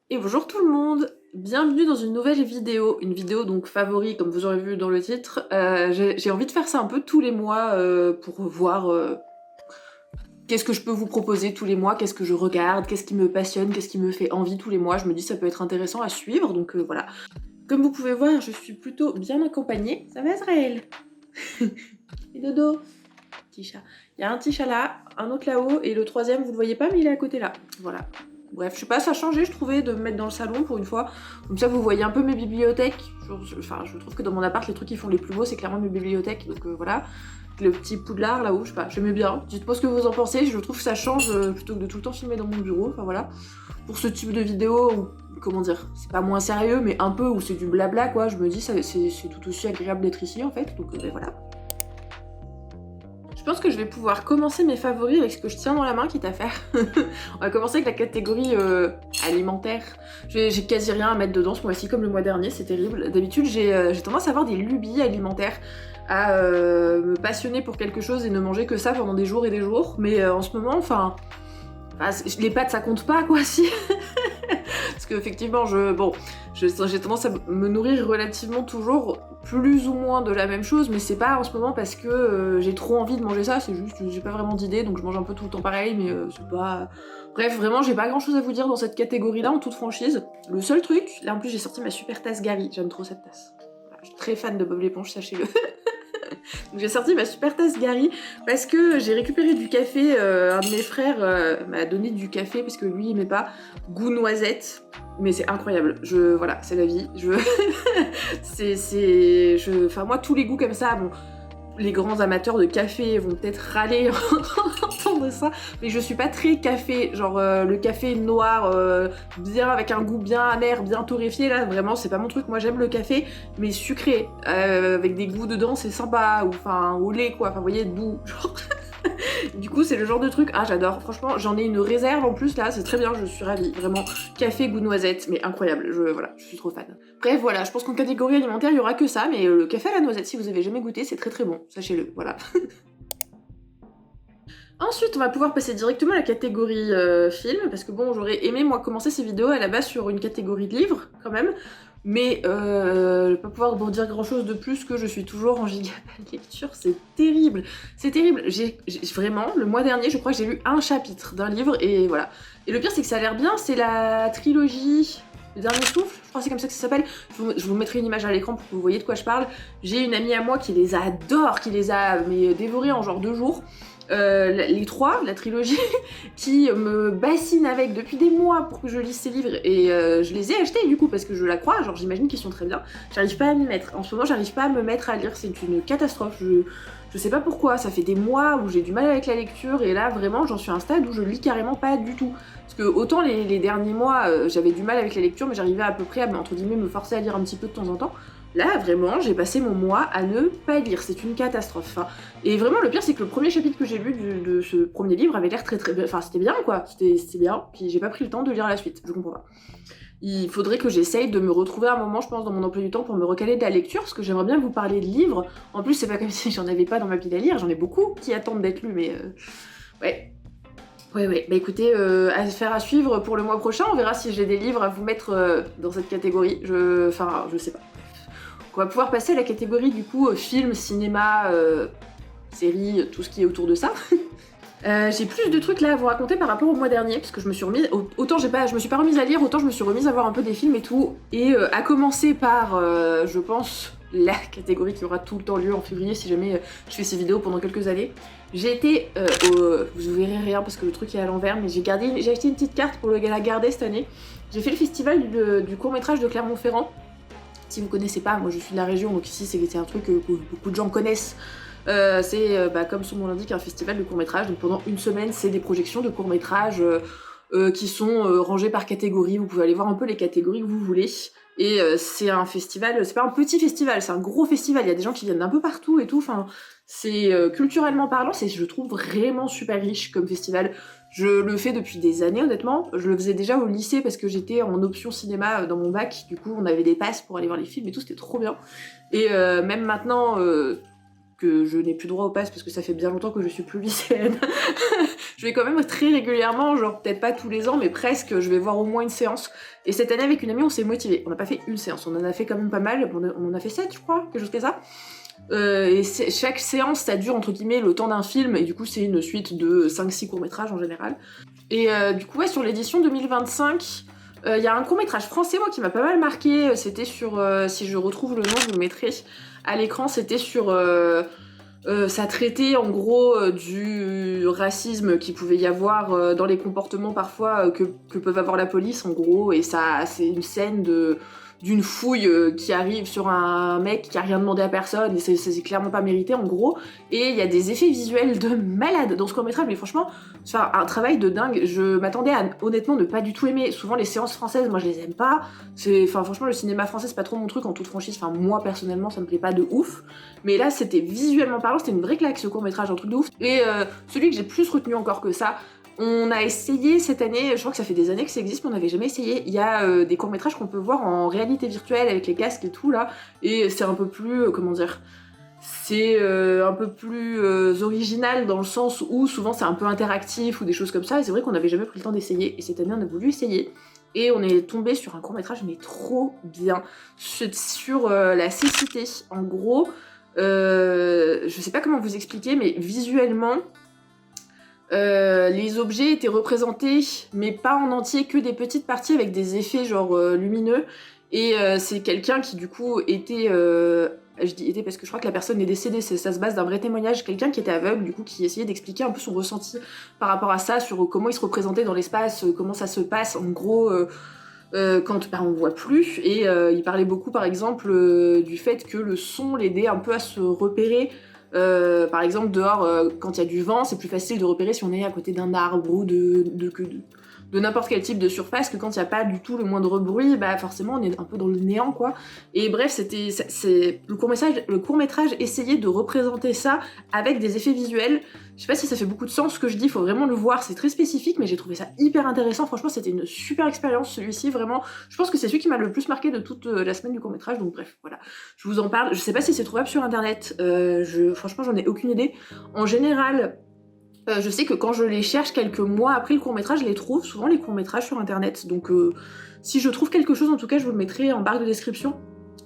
Et bonjour tout le monde, bienvenue dans une nouvelle vidéo, une vidéo donc favori comme vous aurez vu dans le titre. J'ai envie de faire ça un peu tous les mois pour voir qu'est-ce que je peux vous proposer tous les mois, qu'est-ce que je regarde, qu'est-ce qui me passionne, qu'est-ce qui me fait envie tous les mois. Je me dis ça peut être intéressant à suivre, donc voilà. Comme vous pouvez voir, je suis plutôt bien accompagnée. Ça va Israël? Et dodo, petit chat. Il y a un petit chat là, un autre là-haut, et le troisième vous le voyez pas mais il est à côté là. Voilà. Bref, je sais pas, ça a changé, je trouvais, de me mettre dans le salon pour une fois. Comme ça, vous voyez un peu mes bibliothèques. Je trouve que dans mon appart, les trucs qui font les plus beaux, c'est clairement mes bibliothèques. Donc voilà. Le petit poudlard là-haut, je sais pas, j'aimais bien. Dites-moi ce que vous en pensez, je trouve que ça change plutôt que de tout le temps filmer dans mon bureau. Enfin voilà. Pour ce type de vidéo, où, comment dire, c'est pas moins sérieux, mais un peu où c'est du blabla quoi, je me dis, c'est tout aussi agréable d'être ici en fait. Donc ben voilà. Je pense que je vais pouvoir commencer mes favoris avec ce que je tiens dans la main, quitte à faire. On va commencer avec la catégorie alimentaire. J'ai quasi rien à mettre dedans ce mois-ci, comme le mois dernier, c'est terrible. D'habitude, j'ai tendance à avoir des lubies alimentaires, à me passionner pour quelque chose et ne manger que ça pendant des jours et des jours. Mais en ce moment, enfin, les pâtes ça compte pas quoi, si. Parce qu'effectivement, j'ai tendance à me nourrir relativement toujours plus ou moins de la même chose, mais c'est pas en ce moment parce que j'ai trop envie de manger ça, c'est juste que j'ai pas vraiment d'idée, donc je mange un peu tout le temps pareil, mais c'est pas... Bref, vraiment, j'ai pas grand chose à vous dire dans cette catégorie-là, en toute franchise. Le seul truc, là en plus j'ai sorti ma super tasse Gary, j'aime trop cette tasse. Voilà, je suis très fan de Bob l'éponge, sachez-le. Donc j'ai sorti ma super tasse Gary parce que j'ai récupéré du café, un de mes frères m'a donné du café parce que lui il aimait pas, goût noisette, mais c'est incroyable, voilà, c'est la vie, enfin moi tous les goûts comme ça, bon, les grands amateurs de café vont peut-être râler en entendre ça, mais je suis pas très café, genre le café noir, bien avec un goût bien amer, bien torréfié, là vraiment c'est pas mon truc. Moi j'aime le café, mais sucré, avec des goûts dedans, c'est sympa, ou enfin au lait quoi, enfin vous voyez, doux, genre. Du coup c'est le genre de truc, ah j'adore, franchement j'en ai une réserve en plus là, c'est très bien, je suis ravie, vraiment, café goût noisette, mais incroyable, voilà, je suis trop fan. Bref voilà, je pense qu'en catégorie alimentaire il y aura que ça, mais le café à la noisette, si vous avez jamais goûté, c'est très très bon, sachez-le, voilà. Ensuite, on va pouvoir passer directement à la catégorie film, parce que bon, j'aurais aimé moi commencer ces vidéos à la base sur une catégorie de livres, quand même, mais je vais pas pouvoir vous dire grand chose de plus que je suis toujours en giga lecture, c'est terrible, c'est terrible. J'ai vraiment, le mois dernier, je crois que j'ai lu un chapitre d'un livre, et voilà. Et le pire, c'est que ça a l'air bien, c'est la trilogie Le Dernier Souffle, je crois que c'est comme ça que ça s'appelle. Je vous mettrai une image à l'écran pour que vous voyez de quoi je parle. J'ai une amie à moi qui les adore, qui les a mais, dévorés en genre 2 jours. Les trois, la trilogie, qui me bassine avec depuis des mois pour que je lise ces livres, et je les ai achetés du coup parce que je la crois, genre j'imagine qu'ils sont très bien. J'arrive pas à m'y mettre, en ce moment j'arrive pas à me mettre à lire, c'est une catastrophe, je sais pas pourquoi, ça fait des mois où j'ai du mal avec la lecture, et là vraiment j'en suis à un stade où je lis carrément pas du tout. Parce que autant les derniers mois j'avais du mal avec la lecture, mais j'arrivais à peu près à entre guillemets me forcer à lire un petit peu de temps en temps. Là, vraiment, j'ai passé mon mois à ne pas lire, c'est une catastrophe. Hein. Et vraiment, le pire, c'est que le premier chapitre que j'ai lu de ce premier livre avait l'air très très... Enfin, c'était bien, quoi, c'était bien, puis j'ai pas pris le temps de lire la suite, je comprends pas. Il faudrait que j'essaye de me retrouver un moment, je pense, dans mon emploi du temps pour me recaler de la lecture, parce que j'aimerais bien vous parler de livres. En plus, c'est pas comme si j'en avais pas dans ma pile à lire, j'en ai beaucoup qui attendent d'être lus, mais... Ouais. Ouais, bah écoutez, affaire à suivre pour le mois prochain, on verra si j'ai des livres à vous mettre dans cette catégorie, enfin, je sais pas. On va pouvoir passer à la catégorie du coup film, cinéma, série, tout ce qui est autour de ça. J'ai plus de trucs là à vous raconter par rapport au mois dernier, parce que je me suis remise, autant je me suis pas remise à lire, autant je me suis remise à voir un peu des films et tout, et à commencer par, je pense, la catégorie qui aura tout le temps lieu en février si jamais je fais ces vidéos pendant quelques années. J'ai été vous verrez rien parce que le truc est à l'envers, mais j'ai acheté une petite carte pour la garder cette année. J'ai fait le festival du court-métrage de Clermont-Ferrand. Si vous connaissez pas, moi je suis de la région, donc ici c'est un truc que beaucoup de gens connaissent. C'est comme son nom l'indique, un festival de court-métrage. Donc pendant une semaine, c'est des projections de court-métrage qui sont rangées par catégorie. Vous pouvez aller voir un peu les catégories que vous voulez. Et c'est un festival, c'est pas un petit festival, c'est un gros festival. Il y a des gens qui viennent d'un peu partout et tout. Enfin, c'est culturellement parlant, c'est je trouve vraiment super riche comme festival. Je le fais depuis des années honnêtement. Je le faisais déjà au lycée parce que j'étais en option cinéma dans mon bac. Du coup, on avait des passes pour aller voir les films et tout, c'était trop bien. Et même maintenant. que je n'ai plus droit au pass parce que ça fait bien longtemps que je suis plus lycéenne. Je vais quand même très régulièrement, genre peut-être pas tous les ans, mais presque, je vais voir au moins une séance. Et cette année avec une amie, on s'est motivés. On n'a pas fait une séance, on en a fait quand même pas mal, on en a fait 7 je crois, quelque chose comme ça. Et chaque séance, ça dure entre guillemets le temps d'un film, et du coup c'est une suite de 5-6 courts-métrages en général. Et du coup ouais, sur l'édition 2025, il y a un court-métrage français moi qui m'a pas mal marqué, c'était sur, si je retrouve le nom je vous le mettrai à l'écran, c'était sur... ça traitait en gros du racisme qu'il pouvait y avoir dans les comportements parfois que peuvent avoir la police en gros, et ça c'est une scène d'une fouille qui arrive sur un mec qui a rien demandé à personne et c'est clairement pas mérité en gros, et il y a des effets visuels de malade dans ce court-métrage, mais franchement c'est un travail de dingue. Je m'attendais à honnêtement ne pas du tout aimer. Souvent les séances françaises moi je les aime pas, enfin franchement le cinéma français c'est pas trop mon truc en toute franchise, enfin moi personnellement ça me plaît pas de ouf, mais là c'était visuellement parlant, c'était une vraie claque ce court-métrage, un truc de ouf. Et celui que j'ai plus retenu encore que ça, on a essayé cette année, je crois que ça fait des années que ça existe mais on n'avait jamais essayé, il y a des courts-métrages qu'on peut voir en réalité virtuelle avec les casques et tout là, et c'est un peu plus, comment dire, c'est un peu plus original dans le sens où souvent c'est un peu interactif ou des choses comme ça, et c'est vrai qu'on n'avait jamais pris le temps d'essayer, et cette année on a voulu essayer. Et on est tombé sur un court-métrage mais trop bien, sur la cécité. En gros, je sais pas comment vous expliquer, mais visuellement, les objets étaient représentés, mais pas en entier, que des petites parties avec des effets genre lumineux. Et c'est quelqu'un qui du coup était, je dis était parce que je crois que la personne est décédée, ça se base d'un vrai témoignage, quelqu'un qui était aveugle du coup qui essayait d'expliquer un peu son ressenti par rapport à ça, sur comment il se représentait dans l'espace, comment ça se passe en gros quand on voit plus, et il parlait beaucoup par exemple du fait que le son l'aidait un peu à se repérer. Par exemple dehors quand il y a du vent c'est plus facile de repérer si on est à côté d'un arbre ou de n'importe quel type de surface, que quand il n'y a pas du tout le moindre bruit, bah forcément on est un peu dans le néant quoi. Et bref, c'est le court-métrage essayait de représenter ça avec des effets visuels. Je sais pas si ça fait beaucoup de sens ce que je dis, faut vraiment le voir, c'est très spécifique, mais j'ai trouvé ça hyper intéressant, franchement c'était une super expérience celui-ci, vraiment. Je pense que c'est celui qui m'a le plus marqué de toute la semaine du court-métrage, donc bref, voilà. Je vous en parle, je sais pas si c'est trouvable sur internet, franchement j'en ai aucune idée. En général, je sais que quand je les cherche quelques mois après le court-métrage, je les trouve souvent les courts-métrages sur internet, donc si je trouve quelque chose en tout cas je vous le mettrai en barre de description.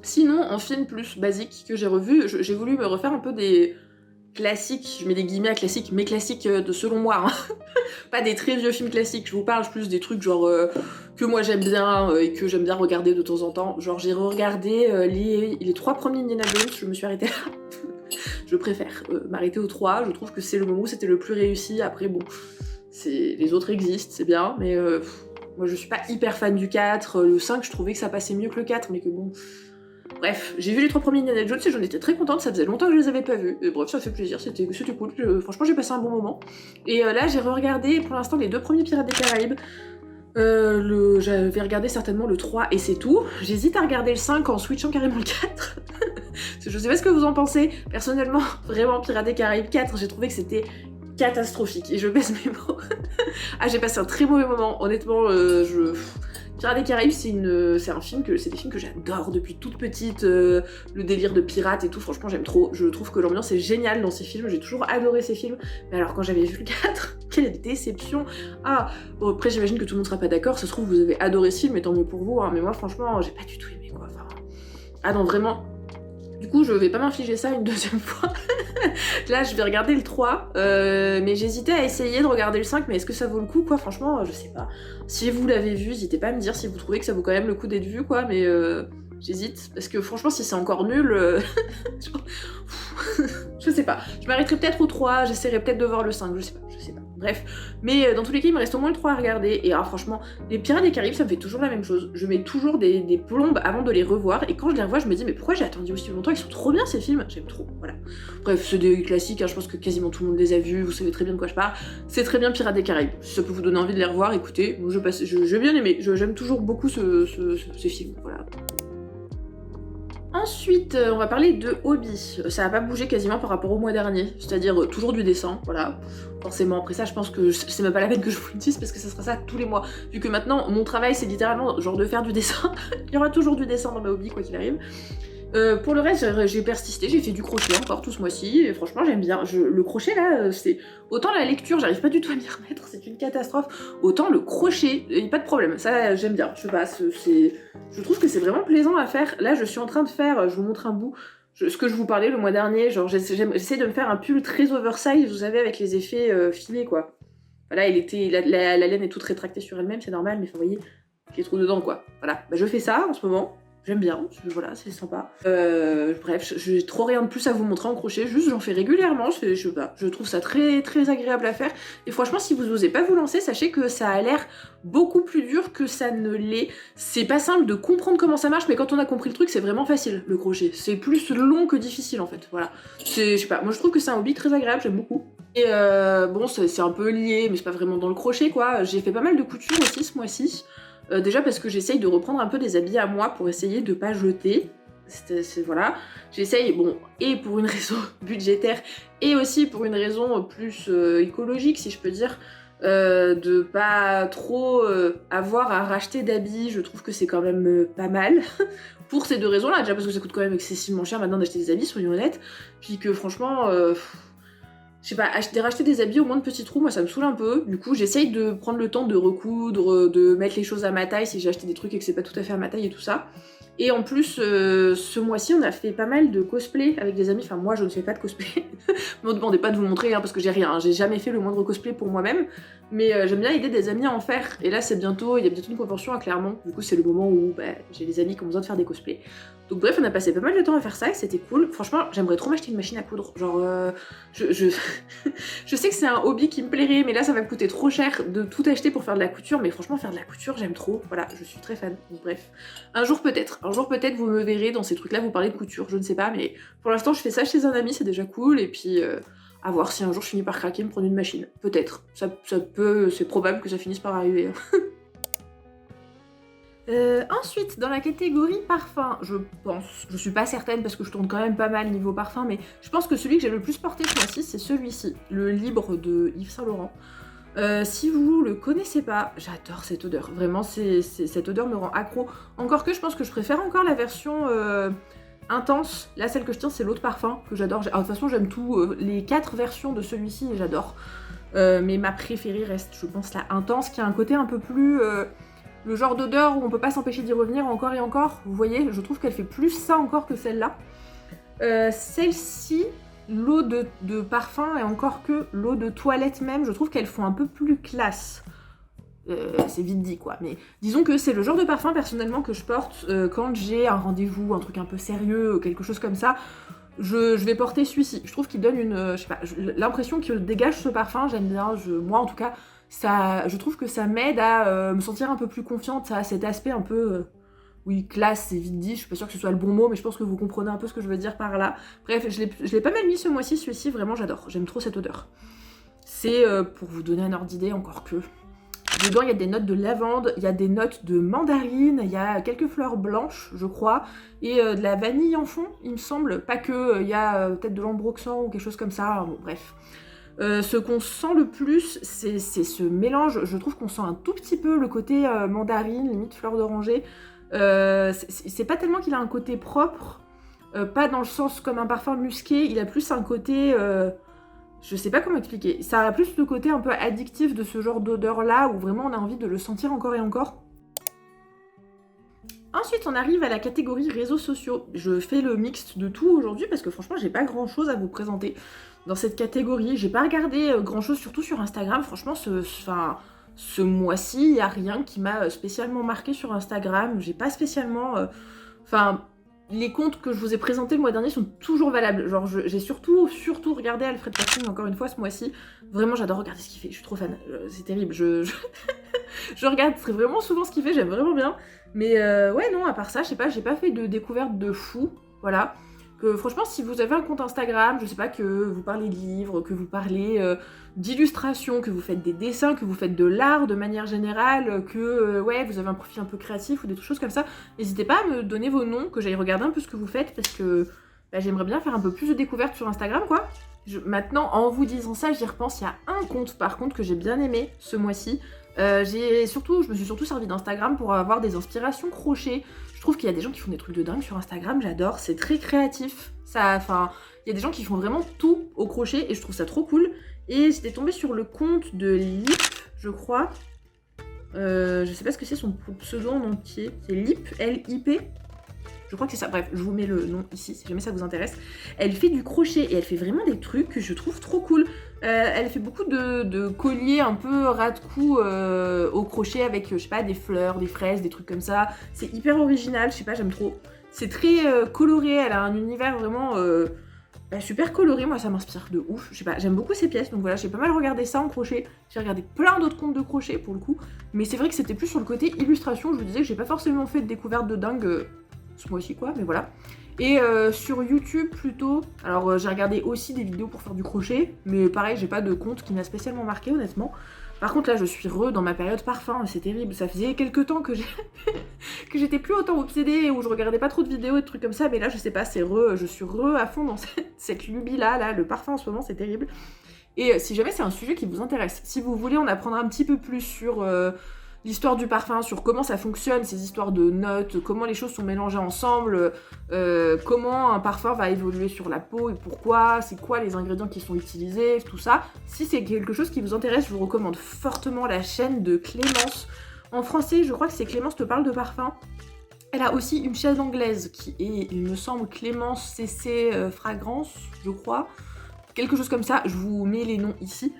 Sinon, en film plus basique que j'ai revu, j'ai voulu me refaire un peu des classiques, je mets des guillemets à classiques, mais classiques de selon moi, hein. Pas des très vieux films classiques, je vous parle plus des trucs genre que moi j'aime bien et que j'aime bien regarder de temps en temps. Genre j'ai regardé les 3 premiers Indiana Jones, je me suis arrêtée là. Je préfère m'arrêter aux 3, je trouve que c'est le moment où c'était le plus réussi. Après bon, les autres existent, c'est bien, mais moi je suis pas hyper fan du 4, le 5 je trouvais que ça passait mieux que le 4, mais que bon... Bref, j'ai vu les 3 premiers Indiana Jones et j'en étais très contente, ça faisait longtemps que je les avais pas vus. Et bref, ça fait plaisir, c'était cool, franchement j'ai passé un bon moment. Et là j'ai re-regardé pour l'instant les 2 premiers Pirates des Caraïbes. J'avais regardé certainement le 3 et c'est tout. J'hésite à regarder le 5 en switchant carrément le 4. Je sais pas ce que vous en pensez. Personnellement, vraiment Pirates des Caraïbes 4, j'ai trouvé que c'était catastrophique. Et je baisse mes mots. Ah, j'ai passé un très mauvais moment. Honnêtement, Pirates des Caraïbes, c'est des films que j'adore depuis toute petite. Le délire de pirates et tout, franchement, j'aime trop. Je trouve que l'ambiance est géniale dans ces films. J'ai toujours adoré ces films. Mais alors, quand j'avais vu le 4, quelle déception. Ah, bon, après, j'imagine que tout le monde sera pas d'accord. Ça se trouve, vous avez adoré ce film, et tant mieux pour vous. Hein. Mais moi, franchement, j'ai pas du tout aimé, quoi. Enfin... Ah non, vraiment. Du coup, je vais pas m'infliger ça une deuxième fois. Là, je vais regarder le 3, mais j'hésitais à essayer de regarder le 5, mais est-ce que ça vaut le coup, quoi? Franchement, je sais pas. Si vous l'avez vu, n'hésitez pas à me dire si vous trouvez que ça vaut quand même le coup d'être vu, quoi, mais j'hésite. Parce que franchement, si c'est encore nul... je sais pas. Je m'arrêterai peut-être au 3, j'essaierai peut-être de voir le 5, je sais pas. Bref, mais dans tous les cas, il me reste au moins le 3 à regarder, et alors franchement, les Pirates des Caraïbes, ça me fait toujours la même chose. Je mets toujours des plombes avant de les revoir, et quand je les revois, je me dis, mais pourquoi j'ai attendu aussi longtemps? Ils sont trop bien ces films, j'aime trop, voilà. Bref, c'est des classiques, hein, je pense que quasiment tout le monde les a vus, vous savez très bien de quoi je parle. C'est très bien Pirates des Caraïbes, si ça peut vous donner envie de les revoir, écoutez, moi j'ai bien aimé, j'aime toujours beaucoup ce film, voilà. Ensuite, on va parler de hobby. Ça n'a pas bougé quasiment par rapport au mois dernier, c'est-à-dire toujours du dessin, voilà. Forcément, après ça, je pense que c'est même pas la peine que je vous le dise parce que ça sera ça tous les mois. Vu que maintenant, mon travail, c'est littéralement genre de faire du dessin. Il y aura toujours du dessin dans mes hobbies, quoi qu'il arrive. Pour le reste, j'ai persisté, j'ai fait du crochet encore tout ce mois-ci, et franchement j'aime bien. Le crochet là, c'est... Autant la lecture, j'arrive pas du tout à m'y remettre, c'est une catastrophe, autant le crochet, y a pas de problème, ça j'aime bien. Je sais pas, je trouve que c'est vraiment plaisant à faire. Là je suis en train de faire, je vous montre un bout, ce que je vous parlais le mois dernier, genre j'essaie de me faire un pull très oversize, vous savez, avec les effets filés quoi. Voilà, la laine est toute rétractée sur elle-même, c'est normal, mais vous voyez, j'ai trop dedans quoi. Voilà, bah, je fais ça en ce moment. J'aime bien, voilà, c'est sympa. Bref, j'ai trop rien de plus à vous montrer en crochet, juste j'en fais régulièrement, je sais pas, je trouve ça très très agréable à faire. Et franchement, si vous osez pas vous lancer, sachez que ça a l'air beaucoup plus dur que ça ne l'est. C'est pas simple de comprendre comment ça marche, mais quand on a compris le truc, c'est vraiment facile, le crochet. C'est plus long que difficile en fait, voilà. Je sais pas, moi je trouve que c'est un hobby très agréable, j'aime beaucoup. Et bon, c'est un peu lié, mais c'est pas vraiment dans le crochet quoi. J'ai fait pas mal de couture aussi ce mois-ci. Déjà parce que j'essaye de reprendre un peu des habits à moi pour essayer de pas jeter. Voilà. J'essaye, bon, et pour une raison budgétaire, et aussi pour une raison plus écologique, si je peux dire, de pas trop avoir à racheter d'habits. Je trouve que c'est quand même pas mal. Pour ces deux raisons-là, déjà parce que ça coûte quand même excessivement cher maintenant d'acheter des habits, soyons honnêtes. Puis que franchement... je sais pas, racheter des habits au moins de petits trous, moi ça me saoule un peu. Du coup, j'essaye de prendre le temps de recoudre, de mettre les choses à ma taille si j'ai acheté des trucs et que c'est pas tout à fait à ma taille et tout ça. Et en plus, ce mois-ci, on a fait pas mal de cosplay avec des amis. Enfin, moi, je ne fais pas de cosplay. Me demandez pas de vous montrer, hein, parce que j'ai rien. J'ai jamais fait le moindre cosplay pour moi-même. Mais j'aime bien aider des amis à en faire. Et là, il y a bientôt une convention à Clermont. Du coup, c'est le moment où j'ai des amis qui ont besoin de faire des cosplays. Donc bref, on a passé pas mal de temps à faire ça et c'était cool. Franchement, j'aimerais trop m'acheter une machine à coudre. Genre, je sais que c'est un hobby qui me plairait, mais là, ça va me coûter trop cher de tout acheter pour faire de la couture. Mais franchement, faire de la couture, j'aime trop. Voilà, je suis très fan. Donc bref, un jour peut-être, vous me verrez dans ces trucs-là, vous parlez de couture, je ne sais pas. Mais pour l'instant, je fais ça chez un ami, c'est déjà cool. Et puis, à voir si un jour je finis par craquer, me prendre une machine. Peut-être. Ça peut, c'est probable que ça finisse par arriver. Ensuite, dans la catégorie parfum, je pense, je suis pas certaine parce que je tourne quand même pas mal niveau parfum, mais je pense que celui que j'ai le plus porté ce mois-ci, c'est celui-ci, le Libre de Yves Saint Laurent. Si vous le connaissez pas, j'adore cette odeur, vraiment, cette odeur me rend accro. Encore que je pense que je préfère encore la version intense. Là, celle que je tiens, c'est l'autre parfum que j'adore. De toute façon, j'aime tout, les 4 versions de celui-ci, j'adore. Mais ma préférée reste, je pense, la intense, qui a un côté un peu plus... le genre d'odeur où on peut pas s'empêcher d'y revenir encore et encore, vous voyez, je trouve qu'elle fait plus ça encore que celle-là. Celle-ci, l'eau de parfum et encore que l'eau de toilette même, je trouve qu'elles font un peu plus classe. C'est vite dit quoi, mais disons que c'est le genre de parfum personnellement que je porte quand j'ai un rendez-vous, un truc un peu sérieux, quelque chose comme ça. Je vais porter celui-ci. Je trouve qu'il donne une, je sais pas, l'impression qu'il dégage ce parfum, j'aime bien, moi en tout cas, je trouve que ça m'aide à me sentir un peu plus confiante, ça a cet aspect un peu, oui, classe, c'est vite dit, je suis pas sûre que ce soit le bon mot, mais je pense que vous comprenez un peu ce que je veux dire par là. Bref, je l'ai pas mal mis ce mois-ci, celui-ci, vraiment j'adore, j'aime trop cette odeur. C'est, pour vous donner un ordre d'idée, encore que... Dedans, il y a des notes de lavande, il y a des notes de mandarine, il y a quelques fleurs blanches, je crois, et de la vanille en fond, il me semble. Pas que, il y a peut-être de l'ambroxan ou quelque chose comme ça, bon, bref. Ce qu'on sent le plus, c'est ce mélange. Je trouve qu'on sent un tout petit peu le côté mandarine, limite fleur d'oranger. C'est pas tellement qu'il a un côté propre, pas dans le sens comme un parfum musqué, il a plus un côté... je sais pas comment expliquer. Ça a plus le côté un peu addictif de ce genre d'odeur-là, où vraiment on a envie de le sentir encore et encore. Ensuite, on arrive à la catégorie réseaux sociaux. Je fais le mixte de tout aujourd'hui parce que franchement, j'ai pas grand-chose à vous présenter dans cette catégorie. J'ai pas regardé grand-chose, surtout sur Instagram. Franchement, ce mois-ci, il y a rien qui m'a spécialement marqué sur Instagram. J'ai pas spécialement... les comptes que je vous ai présentés le mois dernier sont toujours valables. Genre, j'ai surtout regardé Alfred Packing encore une fois ce mois-ci. Vraiment, j'adore regarder ce qu'il fait. Je suis trop fan. C'est terrible. Je regarde vraiment souvent ce qu'il fait. J'aime vraiment bien. Mais ouais, non, à part ça, je sais pas, j'ai pas fait de découverte de fou. Voilà. Que franchement, si vous avez un compte Instagram, je sais pas, que vous parlez de livres, que vous parlez d'illustration, que vous faites des dessins, que vous faites de l'art de manière générale, que ouais, vous avez un profil un peu créatif ou des choses comme ça, n'hésitez pas à me donner vos noms, que j'aille regarder un peu ce que vous faites, parce que j'aimerais bien faire un peu plus de découvertes sur Instagram, quoi. Maintenant, en vous disant ça, j'y repense, il y a un compte, par contre, que j'ai bien aimé ce mois-ci. Je me suis surtout servi d'Instagram pour avoir des inspirations crochet. Je trouve qu'il y a des gens qui font des trucs de dingue sur Instagram, j'adore, c'est très créatif. Il y a des gens qui font vraiment tout au crochet et je trouve ça trop cool. Et j'étais tombée sur le compte de Lip, je crois. Je sais pas ce que c'est son pseudo en entier. C'est Lip, L-I-P. Je crois que c'est ça. Bref, je vous mets le nom ici si jamais ça vous intéresse. Elle fait du crochet et elle fait vraiment des trucs que je trouve trop cool. Elle fait beaucoup de colliers un peu ras de cou au crochet avec, je sais pas, des fleurs, des fraises, des trucs comme ça. C'est hyper original, je sais pas, j'aime trop. C'est très coloré, elle a un univers vraiment super coloré, moi ça m'inspire de ouf. Je sais pas, j'aime beaucoup ces pièces, donc voilà, j'ai pas mal regardé ça en crochet. J'ai regardé plein d'autres comptes de crochet pour le coup. Mais c'est vrai que c'était plus sur le côté illustration, je vous disais que j'ai pas forcément fait de découverte de dingue ce mois-ci quoi, mais voilà. Et sur YouTube plutôt, alors j'ai regardé aussi des vidéos pour faire du crochet, mais pareil, j'ai pas de compte qui m'a spécialement marqué honnêtement. Par contre là, je suis dans ma période parfum, c'est terrible, ça faisait quelques temps que que j'étais plus autant obsédée, où je regardais pas trop de vidéos et de trucs comme ça, mais là je sais pas, je suis à fond dans cette lubie là, le parfum en ce moment, c'est terrible. Et si jamais c'est un sujet qui vous intéresse, si vous voulez en apprendre un petit peu plus sur l'histoire du parfum, sur comment ça fonctionne, ces histoires de notes, comment les choses sont mélangées ensemble, comment un parfum va évoluer sur la peau et pourquoi, c'est quoi les ingrédients qui sont utilisés, tout ça. Si c'est quelque chose qui vous intéresse, je vous recommande fortement la chaîne de Clémence. En français, je crois que c'est Clémence te parle de parfum. Elle a aussi une chaîne anglaise qui est, il me semble, Clémence CC Fragrance, je crois. Quelque chose comme ça, je vous mets les noms ici.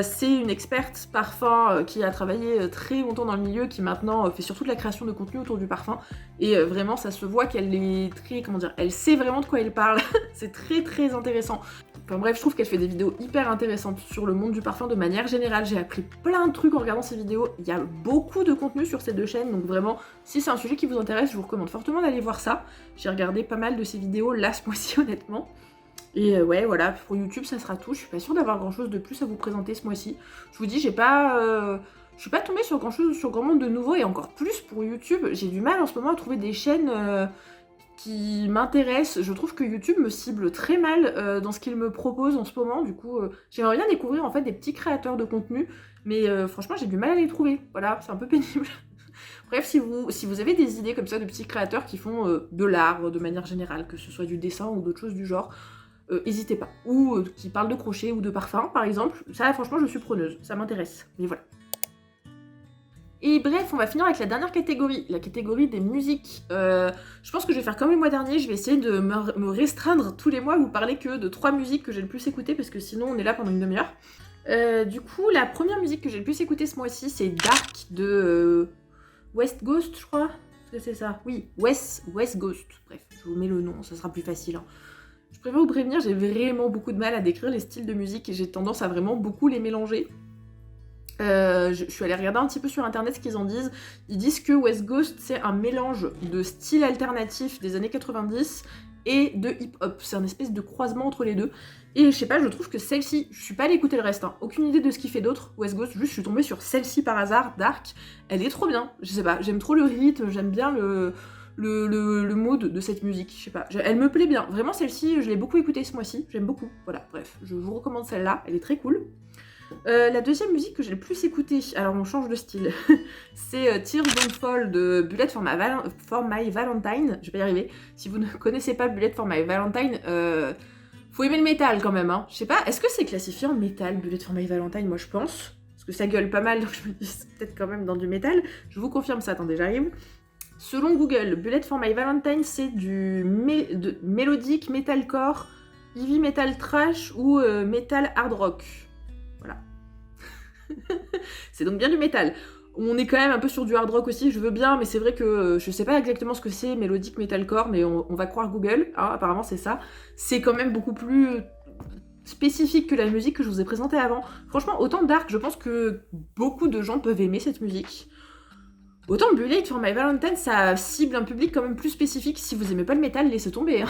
C'est une experte parfum qui a travaillé très longtemps dans le milieu, qui maintenant fait surtout de la création de contenu autour du parfum. Et vraiment, ça se voit qu'elle est très, comment dire, elle sait vraiment de quoi elle parle. C'est très très intéressant. Enfin bref, je trouve qu'elle fait des vidéos hyper intéressantes sur le monde du parfum de manière générale. J'ai appris plein de trucs en regardant ces vidéos. Il y a beaucoup de contenu sur ces deux chaînes, donc vraiment, si c'est un sujet qui vous intéresse, je vous recommande fortement d'aller voir ça. J'ai regardé pas mal de ces vidéos là ce mois-ci, honnêtement. Et ouais, voilà, pour YouTube, ça sera tout. Je suis pas sûre d'avoir grand-chose de plus à vous présenter ce mois-ci. Je vous dis, je suis pas tombée sur grand monde de nouveau, et encore plus pour YouTube. J'ai du mal en ce moment à trouver des chaînes qui m'intéressent. Je trouve que YouTube me cible très mal dans ce qu'il me propose en ce moment. Du coup, j'aimerais bien découvrir en fait des petits créateurs de contenu, mais franchement, j'ai du mal à les trouver. Voilà, c'est un peu pénible. Bref, si vous avez des idées comme ça de petits créateurs qui font de l'art de manière générale, que ce soit du dessin ou d'autres choses du genre, n'hésitez pas. Ou qui parlent de crochet ou de parfum, par exemple. Ça, franchement, je suis preneuse. Ça m'intéresse. Mais voilà. Et bref, on va finir avec la dernière catégorie, la catégorie des musiques. Je pense que je vais faire comme le mois dernier, je vais essayer de me restreindre tous les mois, vous parler que de 3 musiques que j'ai le plus écoutées, parce que sinon on est là pendant une demi-heure. Du coup, la première musique que j'ai le plus écoutée ce mois-ci, c'est Dark de West Ghost, je crois. Est-ce que c'est ça? Oui, West Ghost. Bref, je vous mets le nom, ça sera plus facile. Hein. Je préfère vous prévenir, j'ai vraiment beaucoup de mal à décrire les styles de musique et j'ai tendance à vraiment beaucoup les mélanger. Je suis allée regarder un petit peu sur internet ce qu'ils en disent. Ils disent que West Ghost, c'est un mélange de style alternatif des années 90 et de hip-hop. C'est un espèce de croisement entre les deux. Et je sais pas, je trouve que celle-ci, je suis pas allée écouter le reste, hein. Aucune idée de ce qu'il fait d'autre, West Ghost, juste je suis tombée sur celle-ci par hasard, Dark. Elle est trop bien, je sais pas, j'aime trop le rythme, j'aime bien le mode de cette musique, je sais pas, elle me plaît bien. Vraiment celle-ci, je l'ai beaucoup écoutée ce mois-ci, j'aime beaucoup. Voilà, bref, je vous recommande celle-là, elle est très cool. La deuxième musique que j'ai le plus écoutée, alors on change de style, c'est Tears Don't Fall de Bullet for My Valentine, je vais pas y arriver. Si vous ne connaissez pas Bullet for My Valentine, faut aimer le métal quand même, hein. Je sais pas, est-ce que c'est classifié en métal, Bullet for My Valentine? Moi je pense, parce que ça gueule pas mal, donc je me dis c'est peut-être quand même dans du métal. Je vous confirme ça, attendez, j'arrive. Selon Google, Bullet for My Valentine, c'est du mélodique, metalcore, heavy metal trash ou metal hard rock. Voilà. C'est donc bien du métal. On est quand même un peu sur du hard rock aussi, je veux bien, mais c'est vrai que je sais pas exactement ce que c'est, mélodique, metalcore, mais on va croire Google, hein, apparemment c'est ça. C'est quand même beaucoup plus spécifique que la musique que je vous ai présentée avant. Franchement, autant Dark, je pense que beaucoup de gens peuvent aimer cette musique. Autant Bullet for My Valentine, ça cible un public quand même plus spécifique. Si vous aimez pas le métal, laissez tomber. Hein.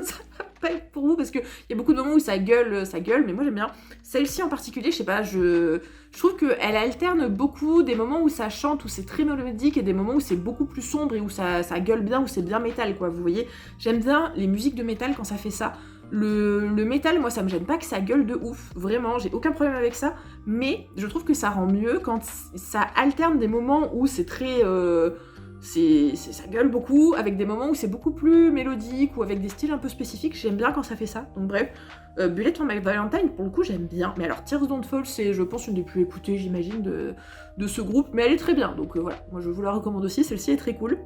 Ça va pas être pour vous, parce qu'il y a beaucoup de moments où ça gueule, mais moi j'aime bien. Celle-ci en particulier, je sais pas, je trouve qu'elle alterne beaucoup des moments où ça chante, où c'est très mélodique, et des moments où c'est beaucoup plus sombre et où ça gueule bien, où c'est bien métal, quoi. Vous voyez, j'aime bien les musiques de métal quand ça fait ça. Le métal, moi, ça me gêne pas que ça gueule de ouf. Vraiment, j'ai aucun problème avec ça. Mais je trouve que ça rend mieux quand ça alterne des moments où c'est très... ça gueule beaucoup, avec des moments où c'est beaucoup plus mélodique ou avec des styles un peu spécifiques. J'aime bien quand ça fait ça. Donc bref, Bullet for My Valentine, pour le coup, j'aime bien. Mais alors, Tears Don't Fall, c'est, je pense, une des plus écoutées, j'imagine, de ce groupe. Mais elle est très bien. Donc voilà, moi, je vous la recommande aussi. Celle-ci est très cool.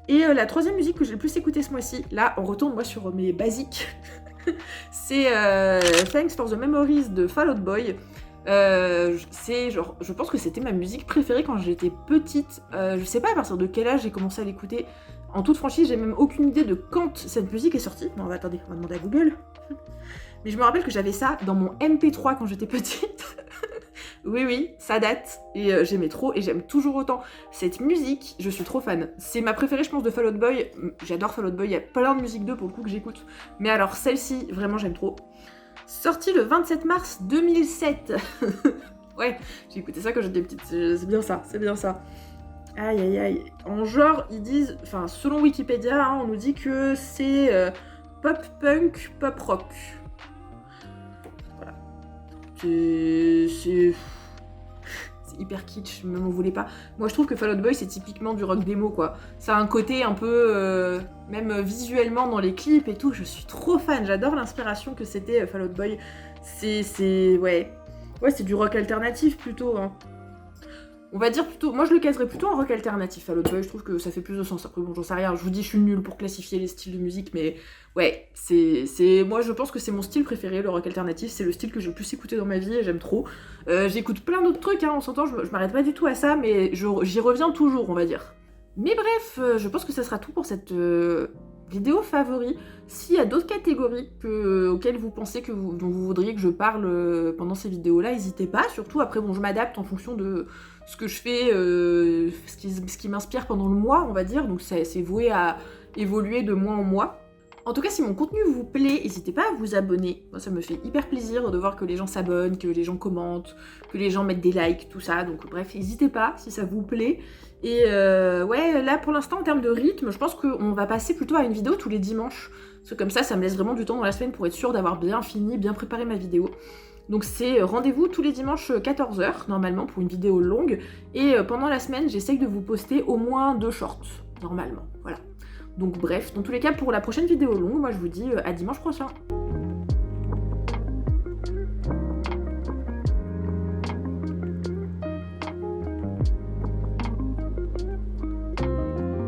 Et la troisième musique que j'ai le plus écoutée ce mois-ci, là, on retourne, moi, sur mes basiques. C'est Thanks for the Memories de Fall Out Boy. C'est genre, je pense que c'était ma musique préférée quand j'étais petite. Je sais pas à partir de quel âge j'ai commencé à l'écouter. En toute franchise, j'ai même aucune idée de quand cette musique est sortie. Non, attendez, on va demander à Google. Mais je me rappelle que j'avais ça dans mon MP3 quand j'étais petite. Oui, ça date. Et j'aimais trop, et j'aime toujours autant. Cette musique, je suis trop fan. C'est ma préférée, je pense, de Fall Out Boy. J'adore Fall Out Boy, il y a plein de musiques d'eux pour le coup que j'écoute. Mais alors, celle-ci, vraiment, j'aime trop. Sortie le 27 mars 2007. Ouais, j'ai écouté ça quand j'étais petite. C'est bien ça, c'est bien ça. Aïe, aïe, aïe. En genre, ils disent... Enfin, selon Wikipédia, hein, on nous dit que c'est pop-punk, pop-rock. Voilà. C'est hyper kitsch, ne m'en voulez pas. Moi je trouve que Fall Out Boy c'est typiquement du rock démo quoi. Ça a un côté un peu, même visuellement dans les clips et tout, je suis trop fan, j'adore l'inspiration que c'était Fall Out Boy. Ouais, c'est du rock alternatif plutôt, hein. On va dire plutôt, moi je le caserais plutôt en rock alternatif Fall Out Boy, je trouve que ça fait plus de sens. Après bon j'en sais rien, je vous dis je suis nulle pour classifier les styles de musique, mais ouais, moi je pense que c'est mon style préféré, le rock alternatif, c'est le style que j'ai le plus écouté dans ma vie et j'aime trop. J'écoute plein d'autres trucs, hein, on s'entend, je m'arrête pas du tout à ça, mais j'y reviens toujours, on va dire. Mais bref, je pense que ça sera tout pour cette vidéo favori. S'il y a d'autres catégories auxquelles vous pensez dont vous voudriez que je parle pendant ces vidéos-là, n'hésitez pas. Surtout, après, bon, je m'adapte en fonction de ce que je fais, ce qui m'inspire pendant le mois, on va dire. Donc, c'est voué à évoluer de mois en mois. En tout cas, si mon contenu vous plaît, n'hésitez pas à vous abonner. Moi, ça me fait hyper plaisir de voir que les gens s'abonnent, que les gens commentent, que les gens mettent des likes, tout ça. Donc bref, n'hésitez pas si ça vous plaît. Et ouais, là pour l'instant, en termes de rythme, je pense qu'on va passer plutôt à une vidéo tous les dimanches. Parce que comme ça me laisse vraiment du temps dans la semaine pour être sûre d'avoir bien fini, bien préparé ma vidéo. Donc c'est rendez-vous tous les dimanches 14h, normalement, pour une vidéo longue. Et pendant la semaine, j'essaye de vous poster au moins 2 shorts, normalement. Voilà. Donc bref, dans tous les cas, pour la prochaine vidéo longue, moi je vous dis à dimanche prochain.